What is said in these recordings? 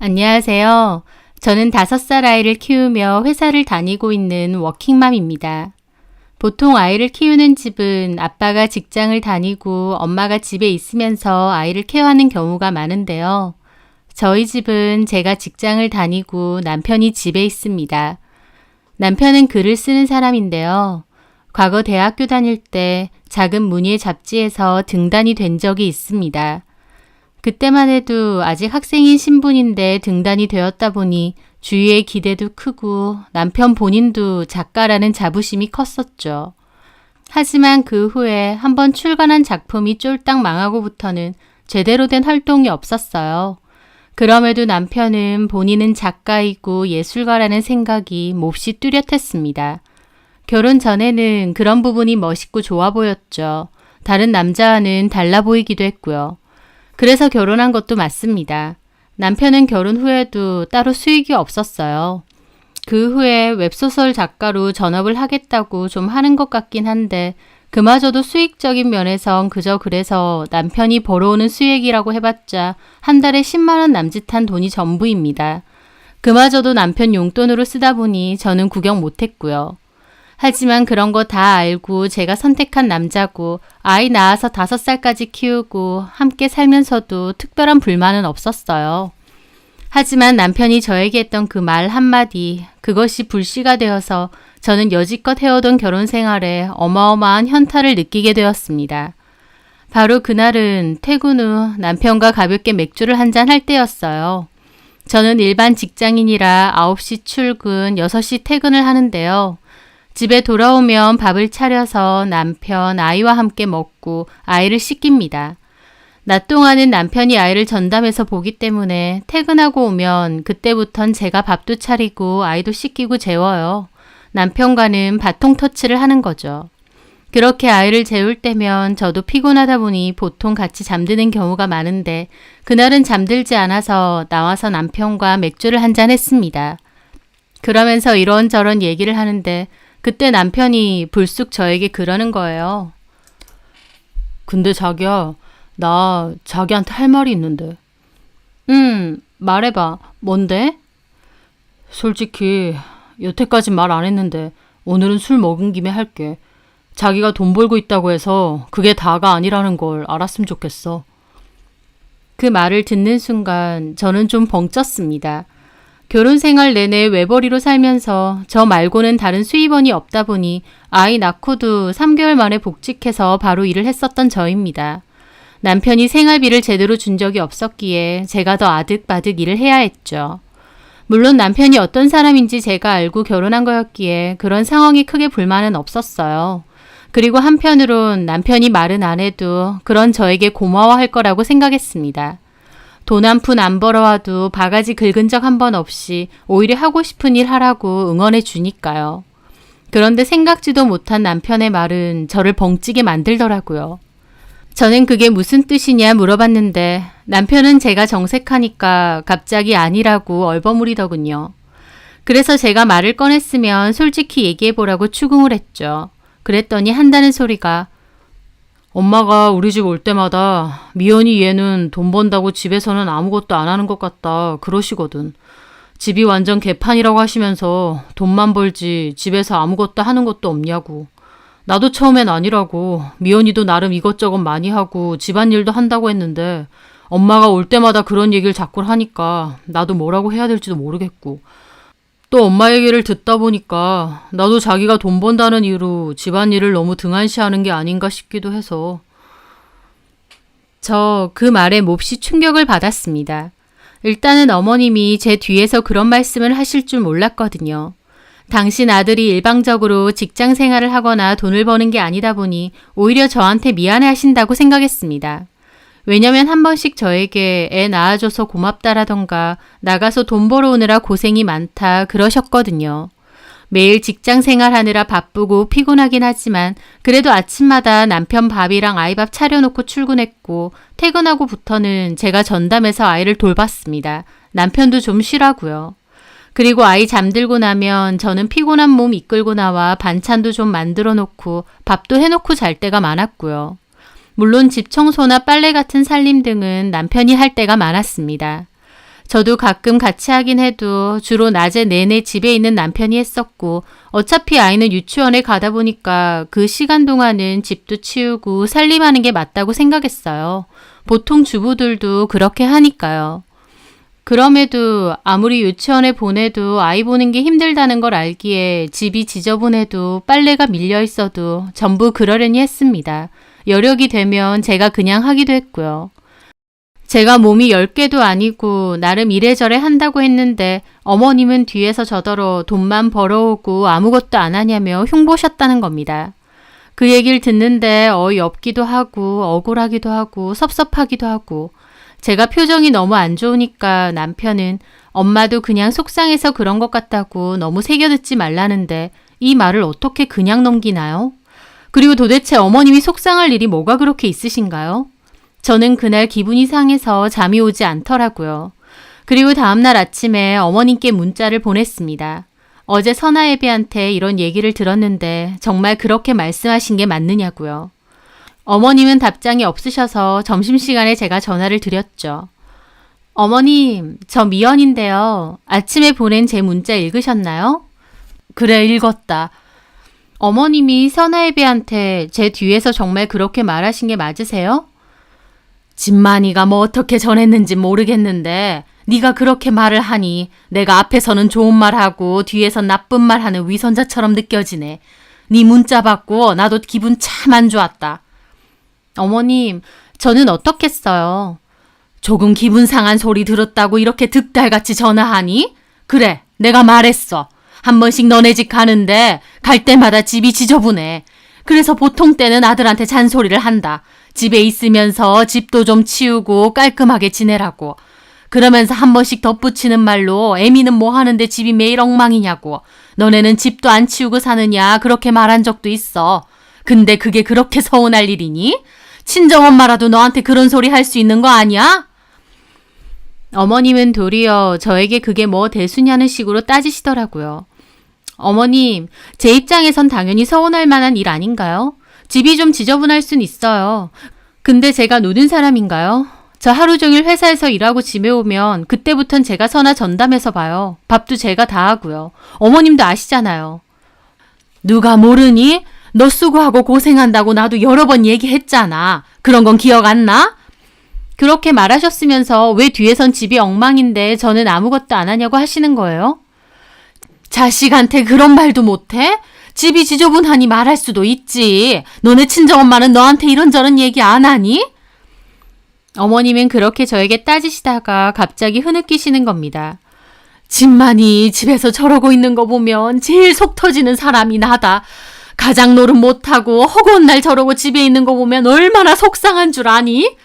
안녕하세요. 저는 5살 아이를 키우며 회사를 다니고 있는 워킹맘입니다. 보통 아이를 키우는 집은 아빠가 직장을 다니고 엄마가 집에 있으면서 아이를 케어하는 경우가 많은데요. 저희 집은 제가 직장을 다니고 남편이 집에 있습니다. 남편은 글을 쓰는 사람인데요. 과거 대학교 다닐 때 작은 문예 잡지에서 등단이 된 적이 있습니다. 그때만 해도 아직 학생인 신분인데 등단이 되었다 보니 주위의 기대도 크고 남편 본인도 작가라는 자부심이 컸었죠. 하지만 그 후에 한번 출간한 작품이 쫄딱 망하고부터는 제대로 된 활동이 없었어요. 그럼에도 남편은 본인은 작가이고 예술가라는 생각이 몹시 뚜렷했습니다. 결혼 전에는 그런 부분이 멋있고 좋아 보였죠. 다른 남자와는 달라 보이기도 했고요. 그래서 결혼한 것도 맞습니다. 남편은 결혼 후에도 따로 수익이 없었어요. 그 후에 웹소설 작가로 전업을 하겠다고 좀 하는 것 같긴 한데 그마저도 수익적인 면에선 그저 그래서 남편이 벌어오는 수익이라고 해봤자 한 달에 10만 원 남짓한 돈이 전부입니다. 그마저도 남편 용돈으로 쓰다 보니 저는 구경 못했고요. 하지만 그런 거 다 알고 제가 선택한 남자고 아이 낳아서 5살까지 키우고 함께 살면서도 특별한 불만은 없었어요. 하지만 남편이 저에게 했던 그 말 한마디, 그것이 불씨가 되어서 저는 여지껏 해오던 결혼 생활에 어마어마한 현타를 느끼게 되었습니다. 바로 그날은 퇴근 후 남편과 가볍게 맥주를 한잔 할 때였어요. 저는 일반 직장인이라 9시 출근, 6시 퇴근을 하는데요. 집에 돌아오면 밥을 차려서 남편, 아이와 함께 먹고 아이를 씻깁니다. 낮 동안은 남편이 아이를 전담해서 보기 때문에 퇴근하고 오면 그때부턴 제가 밥도 차리고 아이도 씻기고 재워요. 남편과는 바통 터치를 하는 거죠. 그렇게 아이를 재울 때면 저도 피곤하다 보니 보통 같이 잠드는 경우가 많은데 그날은 잠들지 않아서 나와서 남편과 맥주를 한잔 했습니다. 그러면서 이런저런 얘기를 하는데 그때 남편이 불쑥 저에게 그러는 거예요. 근데 자기야, 나 자기한테 할 말이 있는데. 말해봐. 뭔데? 솔직히 여태까진 말 안 했는데 오늘은 술 먹은 김에 할게. 자기가 돈 벌고 있다고 해서 그게 다가 아니라는 걸 알았으면 좋겠어. 그 말을 듣는 순간 저는 좀 벙쪘습니다. 결혼 생활 내내 외벌이로 살면서 저 말고는 다른 수입원이 없다 보니 아이 낳고도 3개월 만에 복직해서 바로 일을 했었던 저입니다. 남편이 생활비를 제대로 준 적이 없었기에 제가 더 아득바득 일을 해야 했죠. 물론 남편이 어떤 사람인지 제가 알고 결혼한 거였기에 그런 상황이 크게 불만은 없었어요. 그리고 한편으론 남편이 말은 안 해도 그런 저에게 고마워할 거라고 생각했습니다. 돈 한 푼 안 벌어와도 바가지 긁은 적 한 번 없이 오히려 하고 싶은 일 하라고 응원해 주니까요. 그런데 생각지도 못한 남편의 말은 저를 벙찌게 만들더라고요. 저는 그게 무슨 뜻이냐 물어봤는데 남편은 제가 정색하니까 갑자기 아니라고 얼버무리더군요. 그래서 제가 말을 꺼냈으면 솔직히 얘기해보라고 추궁을 했죠. 그랬더니 한다는 소리가 엄마가 우리 집 올 때마다 미연이 얘는 돈 번다고 집에서는 아무것도 안 하는 것 같다 그러시거든. 집이 완전 개판이라고 하시면서 돈만 벌지 집에서 아무것도 하는 것도 없냐고. 나도 처음엔 아니라고. 미연이도 나름 이것저것 많이 하고 집안일도 한다고 했는데 엄마가 올 때마다 그런 얘기를 자꾸 하니까 나도 뭐라고 해야 될지도 모르겠고. 또 엄마 얘기를 듣다 보니까 나도 자기가 돈 번다는 이유로 집안일을 너무 등한시하는 게 아닌가 싶기도 해서. 저 그 말에 몹시 충격을 받았습니다. 일단은 어머님이 제 뒤에서 그런 말씀을 하실 줄 몰랐거든요. 당신 아들이 일방적으로 직장 생활을 하거나 돈을 버는 게 아니다 보니 오히려 저한테 미안해 하신다고 생각했습니다. 왜냐면 한 번씩 저에게 애 낳아줘서 고맙다라던가 나가서 돈 벌어오느라 고생이 많다 그러셨거든요. 매일 직장 생활하느라 바쁘고 피곤하긴 하지만 그래도 아침마다 남편 밥이랑 아이 밥 차려놓고 출근했고 퇴근하고부터는 제가 전담해서 아이를 돌봤습니다. 남편도 좀 쉬라고요. 그리고 아이 잠들고 나면 저는 피곤한 몸 이끌고 나와 반찬도 좀 만들어 놓고 밥도 해놓고 잘 때가 많았고요. 물론 집 청소나 빨래 같은 살림 등은 남편이 할 때가 많았습니다. 저도 가끔 같이 하긴 해도 주로 낮에 내내 집에 있는 남편이 했었고 어차피 아이는 유치원에 가다 보니까 그 시간 동안은 집도 치우고 살림하는 게 맞다고 생각했어요. 보통 주부들도 그렇게 하니까요. 그럼에도 아무리 유치원에 보내도 아이 보는 게 힘들다는 걸 알기에 집이 지저분해도 빨래가 밀려 있어도 전부 그러려니 했습니다. 여력이 되면 제가 그냥 하기도 했고요. 제가 몸이 10개도 아니고 나름 이래저래 한다고 했는데 어머님은 뒤에서 저더러 돈만 벌어오고 아무것도 안 하냐며 흉보셨다는 겁니다. 그 얘기를 듣는데 어이없기도 하고 억울하기도 하고 섭섭하기도 하고 제가 표정이 너무 안 좋으니까 남편은 엄마도 그냥 속상해서 그런 것 같다고 너무 새겨듣지 말라는데 이 말을 어떻게 그냥 넘기나요? 그리고 도대체 어머님이 속상할 일이 뭐가 그렇게 있으신가요? 저는 그날 기분이 상해서 잠이 오지 않더라고요. 그리고 다음날 아침에 어머님께 문자를 보냈습니다. 어제 선아예비한테 이런 얘기를 들었는데 정말 그렇게 말씀하신 게 맞느냐고요. 어머님은 답장이 없으셔서 점심시간에 제가 전화를 드렸죠. 어머님, 저 미연인데요. 아침에 보낸 제 문자 읽으셨나요? 그래, 읽었다. 어머님이 선아예비한테 제 뒤에서 정말 그렇게 말하신 게 맞으세요? 진만이가 뭐 어떻게 전했는지 모르겠는데 네가 그렇게 말을 하니 내가 앞에서는 좋은 말하고 뒤에선 나쁜 말하는 위선자처럼 느껴지네. 네 문자 받고 나도 기분 참 안 좋았다. 어머님, 저는 어떻겠어요? 조금 기분 상한 소리 들었다고 이렇게 득달같이 전화하니? 그래, 내가 말했어. 한 번씩 너네 집 가는데 갈 때마다 집이 지저분해. 그래서 보통 때는 아들한테 잔소리를 한다. 집에 있으면서 집도 좀 치우고 깔끔하게 지내라고. 그러면서 한 번씩 덧붙이는 말로 애미는 뭐 하는데 집이 매일 엉망이냐고. 너네는 집도 안 치우고 사느냐 그렇게 말한 적도 있어. 근데 그게 그렇게 서운할 일이니? 친정엄마라도 너한테 그런 소리 할 수 있는 거 아니야? 어머님은 도리어 저에게 그게 뭐 대수냐는 식으로 따지시더라고요. 어머님, 제 입장에선 당연히 서운할 만한 일 아닌가요? 집이 좀 지저분할 순 있어요. 근데 제가 노는 사람인가요? 저 하루 종일 회사에서 일하고 집에 오면 그때부턴 제가 선아 전담해서 봐요. 밥도 제가 다 하고요. 어머님도 아시잖아요. 누가 모르니? 너 수고하고 고생한다고 나도 여러 번 얘기했잖아. 그런 건 기억 안 나? 그렇게 말하셨으면서 왜 뒤에선 집이 엉망인데 저는 아무것도 안 하냐고 하시는 거예요? 자식한테 그런 말도 못해? 집이 지저분하니 말할 수도 있지. 너네 친정엄마는 너한테 이런저런 얘기 안 하니? 어머님은 그렇게 저에게 따지시다가 갑자기 흐느끼시는 겁니다. 집만이 집에서 저러고 있는 거 보면 제일 속 터지는 사람이 나다. 가장 노릇 못하고 허구한 날 저러고 집에 있는 거 보면 얼마나 속상한 줄 아니?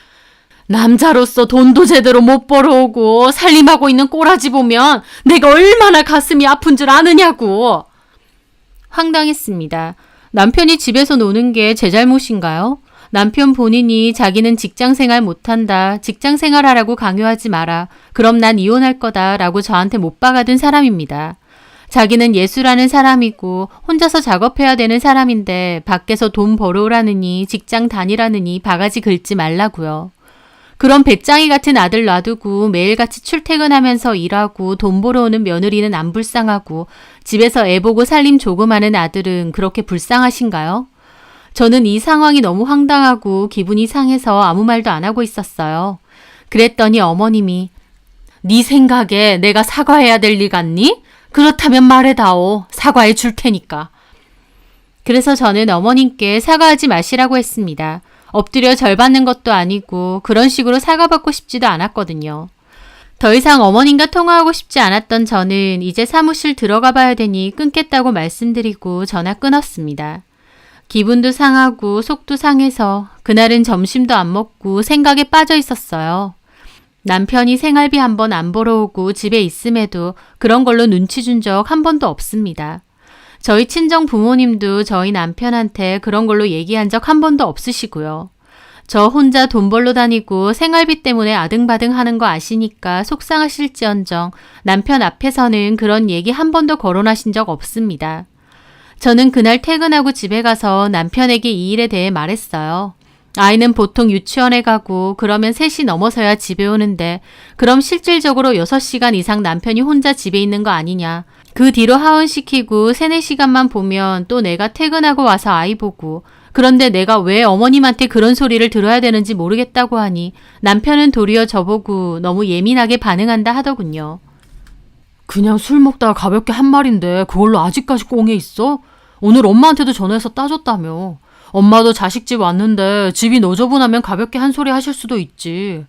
남자로서 돈도 제대로 못 벌어오고 살림하고 있는 꼬라지 보면 내가 얼마나 가슴이 아픈 줄 아느냐고. 황당했습니다. 남편이 집에서 노는 게 제 잘못인가요? 남편 본인이 자기는 직장생활 못한다, 직장생활하라고 강요하지 마라, 그럼 난 이혼할 거다 라고 저한테 못 박아둔 사람입니다. 자기는 예수라는 사람이고 혼자서 작업해야 되는 사람인데 밖에서 돈 벌어오라느니 직장 다니라느니 바가지 긁지 말라고요. 그런 배짱이 같은 아들 놔두고 매일같이 출퇴근하면서 일하고 돈 벌어오는 며느리는 안 불쌍하고 집에서 애 보고 살림 조금 하는 아들은 그렇게 불쌍하신가요? 저는 이 상황이 너무 황당하고 기분이 상해서 아무 말도 안 하고 있었어요. 그랬더니 어머님이 네 생각에 내가 사과해야 될 일 같니? 그렇다면 말해다오. 사과해 줄 테니까. 그래서 저는 어머님께 사과하지 마시라고 했습니다. 엎드려 절 받는 것도 아니고 그런 식으로 사과받고 싶지도 않았거든요. 더 이상 어머님과 통화하고 싶지 않았던 저는 이제 사무실 들어가 봐야 되니 끊겠다고 말씀드리고 전화 끊었습니다. 기분도 상하고 속도 상해서 그날은 점심도 안 먹고 생각에 빠져 있었어요. 남편이 생활비 한 번 안 벌어오고 집에 있음에도 그런 걸로 눈치 준 적 한 번도 없습니다. 저희 친정 부모님도 저희 남편한테 그런 걸로 얘기한 적 한 번도 없으시고요. 저 혼자 돈 벌러 다니고 생활비 때문에 아등바등 하는 거 아시니까 속상하실지언정 남편 앞에서는 그런 얘기 한 번도 거론하신 적 없습니다. 저는 그날 퇴근하고 집에 가서 남편에게 이 일에 대해 말했어요. 아이는 보통 유치원에 가고 그러면 3시 넘어서야 집에 오는데 그럼 실질적으로 6시간 이상 남편이 혼자 집에 있는 거 아니냐. 그 뒤로 하원시키고 3, 4시간만 보면 또 내가 퇴근하고 와서 아이 보고 그런데 내가 왜 어머님한테 그런 소리를 들어야 되는지 모르겠다고 하니 남편은 도리어 저보고 너무 예민하게 반응한다 하더군요. 그냥 술 먹다가 가볍게 한 말인데 그걸로 아직까지 꽁에 있어? 오늘 엄마한테도 전화해서 따졌다며. 엄마도 자식 집 왔는데 집이 너저분하면 가볍게 한 소리 하실 수도 있지.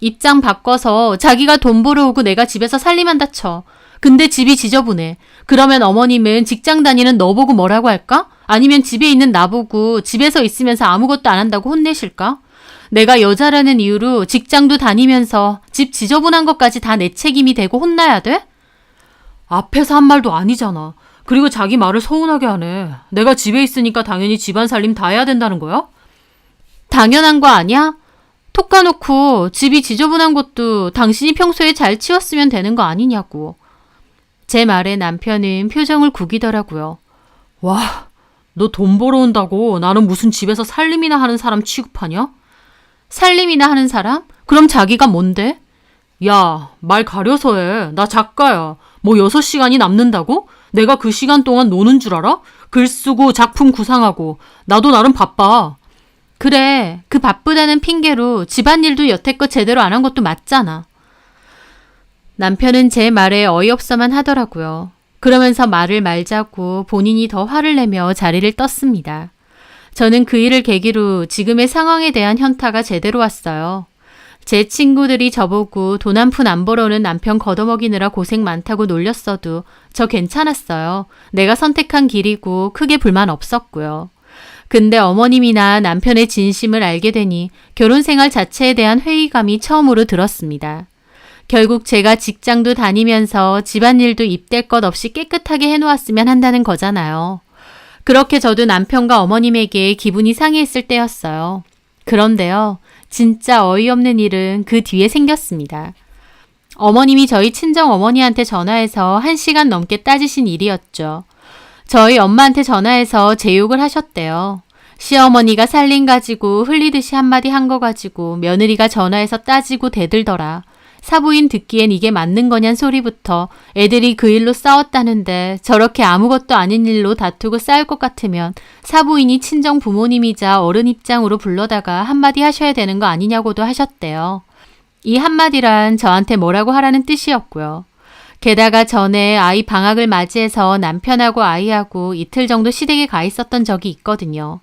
입장 바꿔서 자기가 돈 벌어 오고 내가 집에서 살림한다 쳐. 근데 집이 지저분해. 그러면 어머님은 직장 다니는 너 보고 뭐라고 할까? 아니면 집에 있는 나 보고 집에서 있으면서 아무것도 안 한다고 혼내실까? 내가 여자라는 이유로 직장도 다니면서 집 지저분한 것까지 다 내 책임이 되고 혼나야 돼? 앞에서 한 말도 아니잖아. 그리고 자기 말을 서운하게 하네. 내가 집에 있으니까 당연히 집안 살림 다 해야 된다는 거야? 당연한 거 아니야? 톡 까놓고 집이 지저분한 것도 당신이 평소에 잘 치웠으면 되는 거 아니냐고. 제 말에 남편은 표정을 구기더라고요. 와, 너 돈 벌어온다고 나는 무슨 집에서 살림이나 하는 사람 취급하냐? 살림이나 하는 사람? 그럼 자기가 뭔데? 야, 말 가려서 해. 나 작가야. 뭐 6시간이 남는다고? 내가 그 시간 동안 노는 줄 알아? 글 쓰고 작품 구상하고. 나도 나름 바빠. 그래, 그 바쁘다는 핑계로 집안일도 여태껏 제대로 안 한 것도 맞잖아. 남편은 제 말에 어이없어만 하더라고요. 그러면서 말을 말자고 본인이 더 화를 내며 자리를 떴습니다. 저는 그 일을 계기로 지금의 상황에 대한 현타가 제대로 왔어요. 제 친구들이 저보고 돈 한 푼 안 벌어오는 남편 걷어먹이느라 고생 많다고 놀렸어도 저 괜찮았어요. 내가 선택한 길이고 크게 불만 없었고요. 근데 어머님이나 남편의 진심을 알게 되니 결혼 생활 자체에 대한 회의감이 처음으로 들었습니다. 결국 제가 직장도 다니면서 집안일도 입댈 것 없이 깨끗하게 해놓았으면 한다는 거잖아요. 그렇게 저도 남편과 어머님에게 기분이 상해했을 때였어요. 그런데요, 진짜 어이없는 일은 그 뒤에 생겼습니다. 어머님이 저희 친정 어머니한테 전화해서 1시간 넘게 따지신 일이었죠. 저희 엄마한테 전화해서 제 욕을 하셨대요. 시어머니가 살림 가지고 흘리듯이 한마디 한 거 가지고 며느리가 전화해서 따지고 대들더라. 사부인 듣기엔 이게 맞는 거냔 소리부터 애들이 그 일로 싸웠다는데 저렇게 아무것도 아닌 일로 다투고 싸울 것 같으면 사부인이 친정 부모님이자 어른 입장으로 불러다가 한마디 하셔야 되는 거 아니냐고도 하셨대요. 이 한마디란 저한테 뭐라고 하라는 뜻이었고요. 게다가 전에 아이 방학을 맞이해서 남편하고 아이하고 이틀 정도 시댁에 가 있었던 적이 있거든요.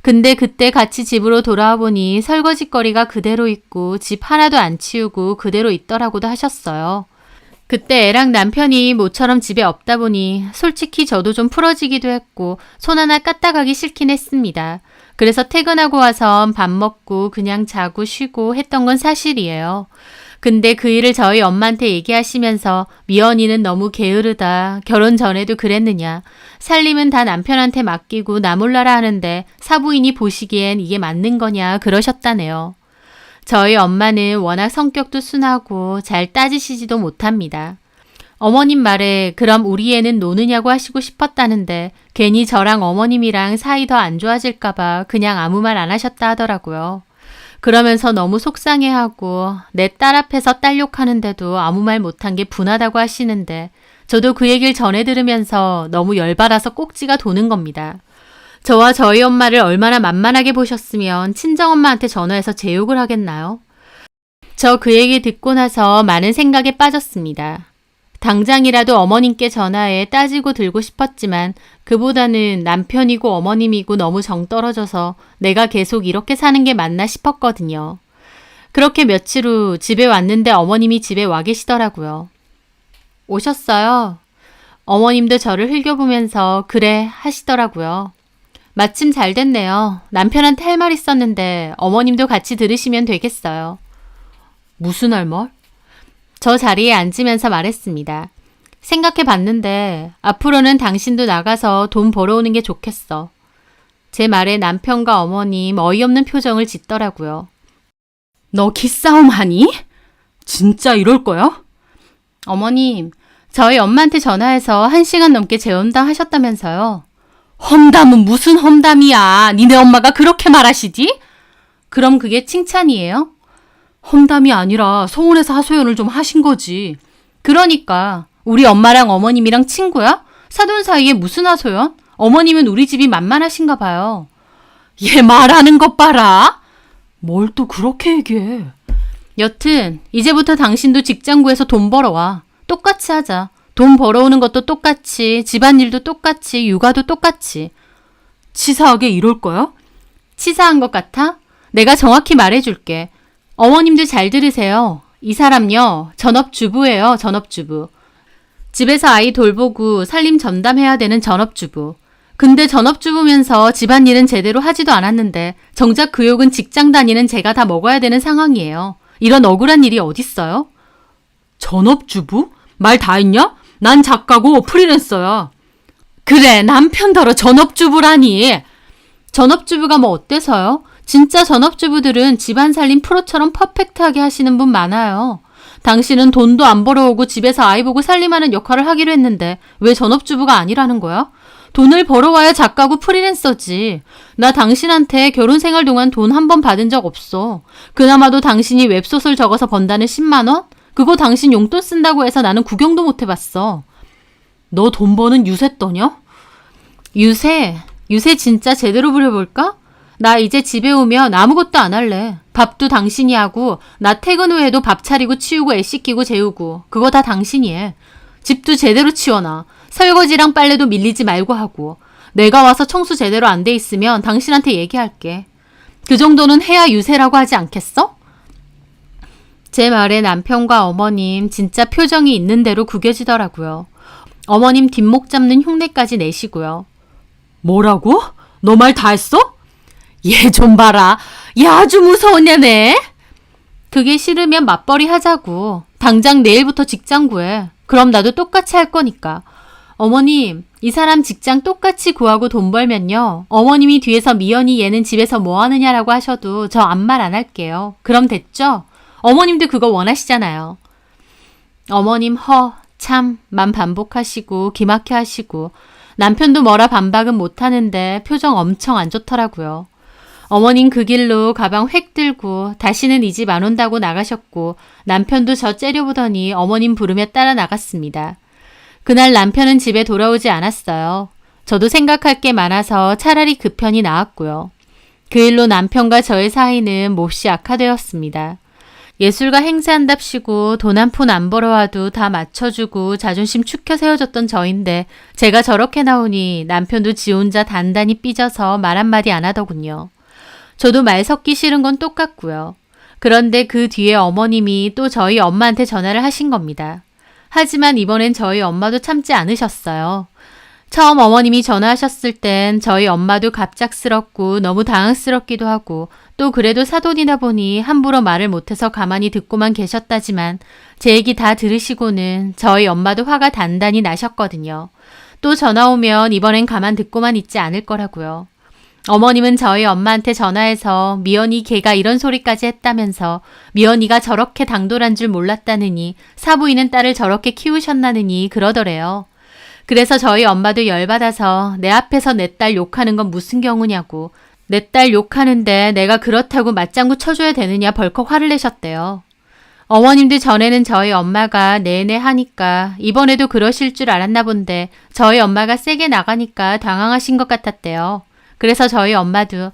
근데 그때 같이 집으로 돌아와 보니 설거지거리가 그대로 있고 집 하나도 안 치우고 그대로 있더라고도 하셨어요. 그때 애랑 남편이 모처럼 집에 없다 보니 솔직히 저도 좀 풀어지기도 했고 손 하나 까딱하기 싫긴 했습니다. 그래서 퇴근하고 와선 밥 먹고 그냥 자고 쉬고 했던 건 사실이에요. 근데 그 일을 저희 엄마한테 얘기하시면서 미연이는 너무 게으르다. 결혼 전에도 그랬느냐. 살림은 다 남편한테 맡기고 나 몰라라 하는데 사부인이 보시기엔 이게 맞는 거냐 그러셨다네요. 저희 엄마는 워낙 성격도 순하고 잘 따지시지도 못합니다. 어머님 말에 그럼 우리 애는 노느냐고 하시고 싶었다는데 괜히 저랑 어머님이랑 사이 더 안 좋아질까봐 그냥 아무 말 안 하셨다 하더라고요. 그러면서 너무 속상해하고 내 딸 앞에서 딸 욕하는데도 아무 말 못한 게 분하다고 하시는데 저도 그 얘기를 전해 들으면서 너무 열받아서 꼭지가 도는 겁니다. 저와 저희 엄마를 얼마나 만만하게 보셨으면 친정엄마한테 전화해서 제 욕을 하겠나요? 저 그 얘기 듣고 나서 많은 생각에 빠졌습니다. 당장이라도 어머님께 전화해 따지고 들고 싶었지만 그보다는 남편이고 어머님이고 너무 정 떨어져서 내가 계속 이렇게 사는 게 맞나 싶었거든요. 그렇게 며칠 후 집에 왔는데 어머님이 집에 와 계시더라고요. 오셨어요? 어머님도 저를 흘겨보면서 그래 하시더라고요. 마침 잘 됐네요. 남편한테 할 말 있었는데 어머님도 같이 들으시면 되겠어요. 무슨 할 말? 저 자리에 앉으면서 말했습니다. 생각해 봤는데 앞으로는 당신도 나가서 돈 벌어오는 게 좋겠어. 제 말에 남편과 어머님 어이없는 표정을 짓더라고요. 너 기싸움 하니? 진짜 이럴 거야? 어머님, 저희 엄마한테 전화해서 1시간 넘게 재혼당 하셨다면서요. 험담은 무슨 험담이야. 니네 엄마가 그렇게 말하시지? 그럼 그게 칭찬이에요? 험담이 아니라 서운해서 하소연을 좀 하신 거지. 그러니까 우리 엄마랑 어머님이랑 친구야? 사돈 사이에 무슨 하소연? 어머님은 우리 집이 만만하신가 봐요. 얘 말하는 것 봐라. 뭘 또 그렇게 얘기해. 여튼 이제부터 당신도 직장 구해서 돈 벌어와. 똑같이 하자. 돈 벌어오는 것도 똑같이, 집안일도 똑같이, 육아도 똑같이. 치사하게 이럴 거야? 치사한 것 같아? 내가 정확히 말해줄게. 어머님들 잘 들으세요. 이 사람요, 전업주부예요, 전업주부. 집에서 아이 돌보고 살림 전담해야 되는 전업주부. 근데 전업주부면서 집안일은 제대로 하지도 않았는데 정작 그 욕은 직장 다니는 제가 다 먹어야 되는 상황이에요. 이런 억울한 일이 어딨어요? 전업주부? 말 다 했냐? 난 작가고 프리랜서야. 그래, 남편더러 전업주부라니. 전업주부가 뭐 어때서요? 진짜 전업주부들은 집안 살림 프로처럼 퍼펙트하게 하시는 분 많아요. 당신은 돈도 안 벌어오고 집에서 아이 보고 살림하는 역할을 하기로 했는데 왜 전업주부가 아니라는 거야? 돈을 벌어와야 작가고 프리랜서지. 나 당신한테 결혼 생활 동안 돈 한 번 받은 적 없어. 그나마도 당신이 웹소설 적어서 번다는 10만 원? 그거 당신 용돈 쓴다고 해서 나는 구경도 못 해봤어. 너 돈 버는 유세 떠냐? 유세 진짜 제대로 부려볼까? 나 이제 집에 오면 아무것도 안 할래. 밥도 당신이 하고 나 퇴근 후에도 밥 차리고 치우고 애 씻기고 재우고 그거 다 당신이 해. 집도 제대로 치워놔. 설거지랑 빨래도 밀리지 말고 하고. 내가 와서 청소 제대로 안 돼 있으면 당신한테 얘기할게. 그 정도는 해야 유세라고 하지 않겠어? 제 말에 남편과 어머님 진짜 표정이 있는 대로 구겨지더라고요. 어머님 뒷목 잡는 흉내까지 내시고요. 뭐라고? 너 말 다 했어? 얘 좀 봐라. 야, 아주 무서운 애네. 그게 싫으면 맞벌이 하자고. 당장 내일부터 직장 구해. 그럼 나도 똑같이 할 거니까. 어머님, 이 사람 직장 똑같이 구하고 돈 벌면요. 어머님이 뒤에서 미연이 얘는 집에서 뭐 하느냐라고 하셔도 저 아무 말 안 할게요. 그럼 됐죠? 어머님도 그거 원하시잖아요. 어머님 참만 반복하시고 기막혀 하시고 남편도 뭐라 반박은 못하는데 표정 엄청 안 좋더라고요. 어머님 그 길로 가방 획 들고 다시는 이 집 안 온다고 나가셨고 남편도 저 째려보더니 어머님 부르며 따라 나갔습니다. 그날 남편은 집에 돌아오지 않았어요. 저도 생각할 게 많아서 차라리 그 편이 나았고요. 그 일로 남편과 저의 사이는 몹시 악화되었습니다. 예술가 행사한답시고 돈 한 푼 안 벌어와도 다 맞춰주고 자존심 축혀 세워줬던 저인데 제가 저렇게 나오니 남편도 지 혼자 단단히 삐져서 말 한마디 안 하더군요. 저도 말 섞기 싫은 건 똑같고요. 그런데 그 뒤에 어머님이 또 저희 엄마한테 전화를 하신 겁니다. 하지만 이번엔 저희 엄마도 참지 않으셨어요. 처음 어머님이 전화하셨을 땐 저희 엄마도 갑작스럽고 너무 당황스럽기도 하고 또 그래도 사돈이다 보니 함부로 말을 못해서 가만히 듣고만 계셨다지만 제 얘기 다 들으시고는 저희 엄마도 화가 단단히 나셨거든요. 또 전화 오면 이번엔 가만 듣고만 있지 않을 거라고요. 어머님은 저희 엄마한테 전화해서 미연이 걔가 이런 소리까지 했다면서 미연이가 저렇게 당돌한 줄 몰랐다느니 사부인은 딸을 저렇게 키우셨나느니 그러더래요. 그래서 저희 엄마도 열받아서 내 앞에서 내 딸 욕하는 건 무슨 경우냐고 내 딸 욕하는데 내가 그렇다고 맞장구 쳐줘야 되느냐 벌컥 화를 내셨대요. 어머님도 전에는 저희 엄마가 내내 하니까 이번에도 그러실 줄 알았나 본데 저희 엄마가 세게 나가니까 당황하신 것 같았대요. 그래서 저희 엄마도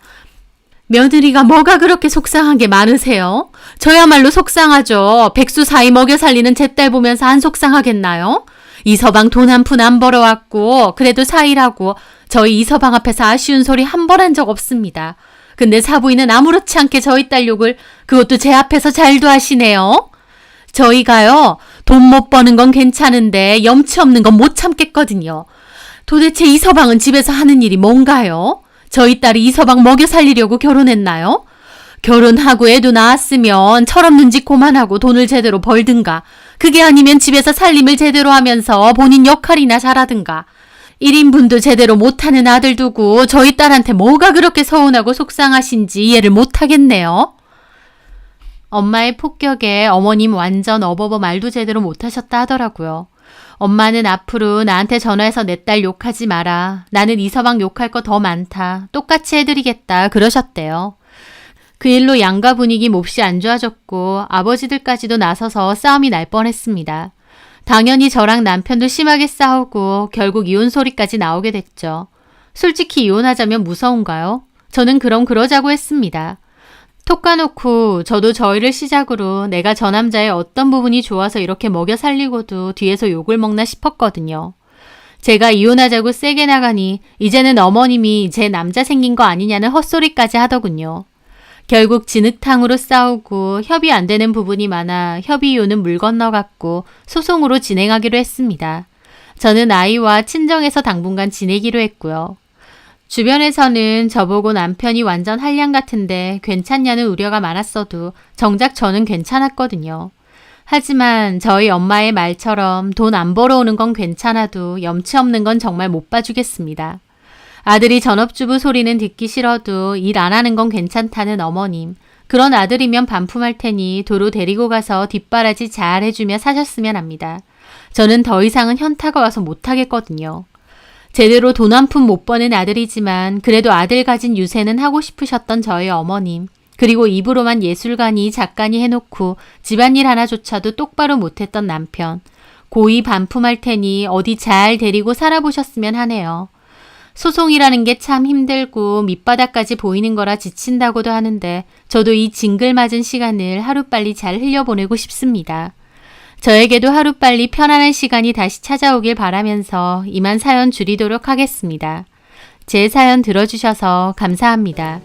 며느리가 뭐가 그렇게 속상한 게 많으세요? 저야말로 속상하죠. 백수 사이 먹여 살리는 제 딸 보면서 안 속상하겠나요? 이서방 돈 한 푼 안 벌어왔고 그래도 사이라고 저희 이서방 앞에서 아쉬운 소리 한 번 한 적 없습니다. 근데 사부인은 아무렇지 않게 저희 딸 욕을 그것도 제 앞에서 잘도 하시네요. 저희가요 돈 못 버는 건 괜찮은데 염치 없는 건 못 참겠거든요. 도대체 이서방은 집에서 하는 일이 뭔가요? 저희 딸이 이서방 먹여 살리려고 결혼했나요? 결혼하고 애도 낳았으면 철없는 짓 그만하고 돈을 제대로 벌든가 그게 아니면 집에서 살림을 제대로 하면서 본인 역할이나 잘하든가 1인분도 제대로 못하는 아들 두고 저희 딸한테 뭐가 그렇게 서운하고 속상하신지 이해를 못하겠네요. 엄마의 폭격에 어머님 완전 어버버 말도 제대로 못하셨다 하더라고요. 엄마는 앞으로 나한테 전화해서 내 딸 욕하지 마라. 나는 이서방 욕할 거 더 많다. 똑같이 해드리겠다. 그러셨대요. 그 일로 양가 분위기 몹시 안 좋아졌고 아버지들까지도 나서서 싸움이 날 뻔했습니다. 당연히 저랑 남편도 심하게 싸우고 결국 이혼 소리까지 나오게 됐죠. 솔직히 이혼하자면 무서운가요? 저는 그럼 그러자고 했습니다. 톡 까놓고 저도 저희를 시작으로 내가 저 남자의 어떤 부분이 좋아서 이렇게 먹여 살리고도 뒤에서 욕을 먹나 싶었거든요. 제가 이혼하자고 세게 나가니 이제는 어머님이 제 남자 생긴 거 아니냐는 헛소리까지 하더군요. 결국 진흙탕으로 싸우고 협의 안 되는 부분이 많아 협의 이유는 물 건너갔고 소송으로 진행하기로 했습니다. 저는 아이와 친정에서 당분간 지내기로 했고요. 주변에서는 저보고 남편이 완전 한량 같은데 괜찮냐는 우려가 많았어도 정작 저는 괜찮았거든요. 하지만 저희 엄마의 말처럼 돈 안 벌어오는 건 괜찮아도 염치 없는 건 정말 못 봐주겠습니다. 아들이 전업주부 소리는 듣기 싫어도 일 안 하는 건 괜찮다는 어머님. 그런 아들이면 반품할 테니 도로 데리고 가서 뒷바라지 잘 해주며 사셨으면 합니다. 저는 더 이상은 현타가 와서 못하겠거든요. 제대로 돈 한 푼 못 버는 아들이지만 그래도 아들 가진 유세는 하고 싶으셨던 저희 어머님. 그리고 입으로만 예술가니 작가니 해놓고 집안일 하나조차도 똑바로 못했던 남편. 고이 반품할 테니 어디 잘 데리고 살아보셨으면 하네요. 소송이라는 게 참 힘들고 밑바닥까지 보이는 거라 지친다고도 하는데 저도 이 징글맞은 시간을 하루빨리 잘 흘려보내고 싶습니다. 저에게도 하루빨리 편안한 시간이 다시 찾아오길 바라면서 이만 사연 줄이도록 하겠습니다. 제 사연 들어주셔서 감사합니다.